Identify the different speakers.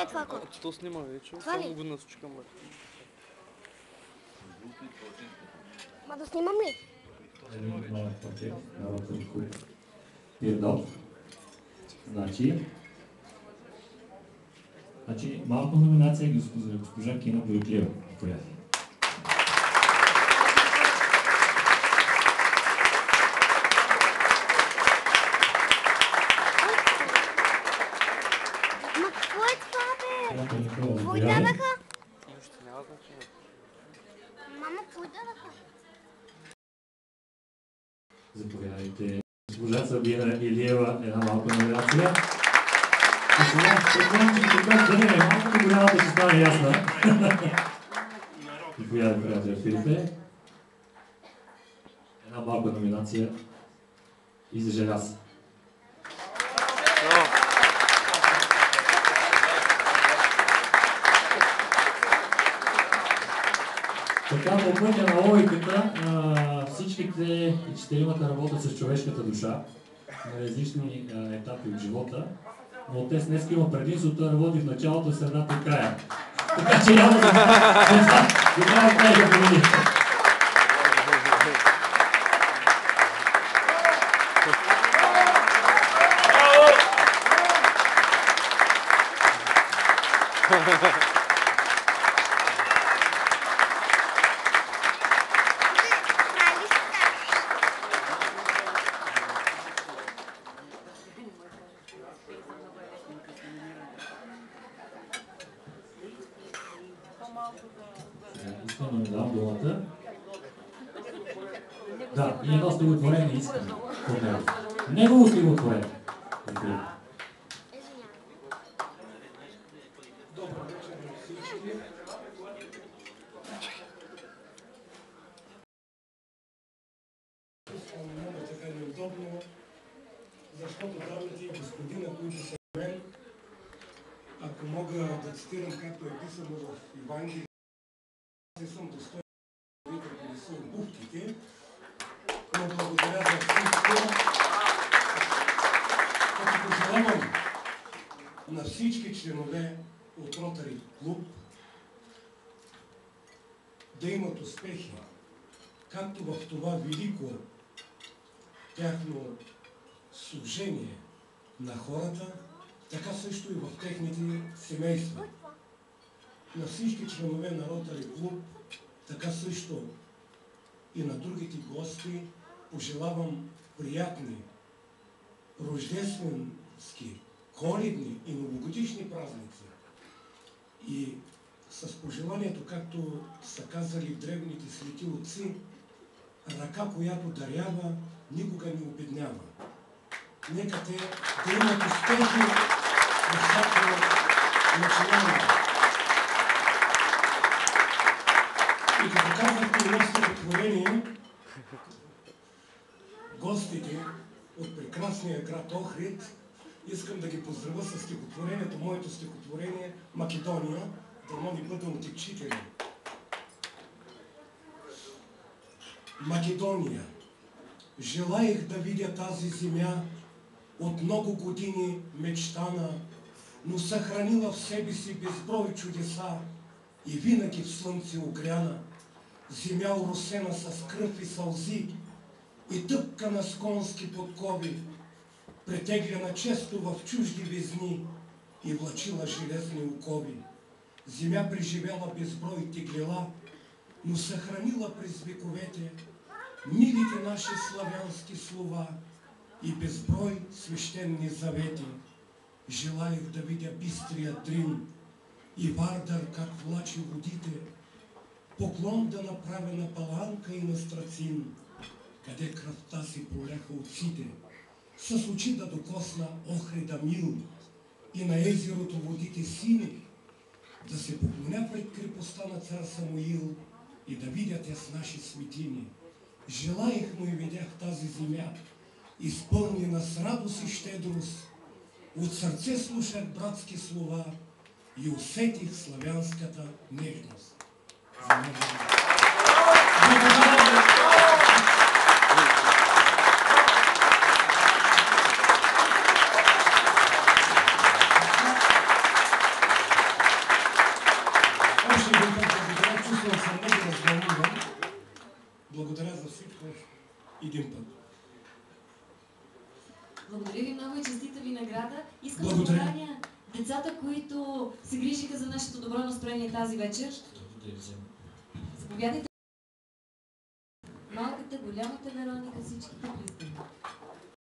Speaker 1: е това, кой?
Speaker 2: То снима вече,
Speaker 1: Това ли?
Speaker 2: само го насочкам.
Speaker 1: Ма да снимам ли?
Speaker 3: Пирдов. Значи малко номинация госпожа Кина Боятлиева.
Speaker 1: Ма какво е това, бе? Какво й дадаха? Мама, какво й дадаха?
Speaker 3: Заповядайте. Госпожа Сабина Илиева, една малка номинация. И сега, малкото голямата ще стане ясна. Заповядайте, приятел Филипе. Една малка номинация и за желяз. Така, по пътя на логиката, всичките четиримата работят с човешката душа на различни етапи от живота, но те днес има предимството да работи в началото, средата и края. Така че няма да трябва край да помени. Искам да ми дам думата. Да, и едно стихотворение искам от него. Негово стихотворение.
Speaker 4: Добър вечер на всички. Чувствам много така неудобно, защото дамите и господина, които са мен, ако мога да цитирам както е писано в Евангелие, не съм достоен да ръководя обувките, но благодаря за всичко. Като пожелавам на всички членове от Ротари клуб да имат успехи, както в това велико тяхно служение на хората, така също и в техните семейства. На всички членове на Ротари клуб, така също и на другите гости, пожелавам приятни рождественски, коледни и новогодишни празници. И с пожеланието, както са казали древните свети отци, ръка, която дарява, никога не обеднява. Нека те да имат успехи във всяко начинание. И като казахте едно стихотворение, гостите от прекрасния град Охрид, искам да ги поздравя с стихотворението, моето стихотворение Македония, да ни бъда отекчителен. Македония, желаех да видя тази земя, от много години мечтана, но съхранила в себе си безброй чудеса и винаги в слънце огряна. Земя оросена с кръв и сълзи и тъпкана с конски подкови, претегляна често в чужди везни и влачила железни окови. Земя преживяла безброй теглила, но съхранила през вековете милите наши славянски слова и безброй свещени завети. Желаех да видя бистрия Дрин и Вардар как влачи водите, поклон да направя на Паланка и на Страцин, къде кръвта си проляха отците, с очи да докосна Охрида мил и на езерото водите сини, да се поклоня пред крепостта на цар Самуил и да видя те с наши светини. Желаех, но и видях тази земя, изпълнена с радост и щедрост. От сърце слушах братски слова и усетих славянската нежност. Благодаря за всичко един път.
Speaker 2: Благодаря ви много и честита ви награда. Искам да
Speaker 4: Благодаря.
Speaker 2: поканя децата, които се грижиха за нашето добро настроение тази вечер. Заповядайте. Малката, голямата Вероника, всичките пристигнат.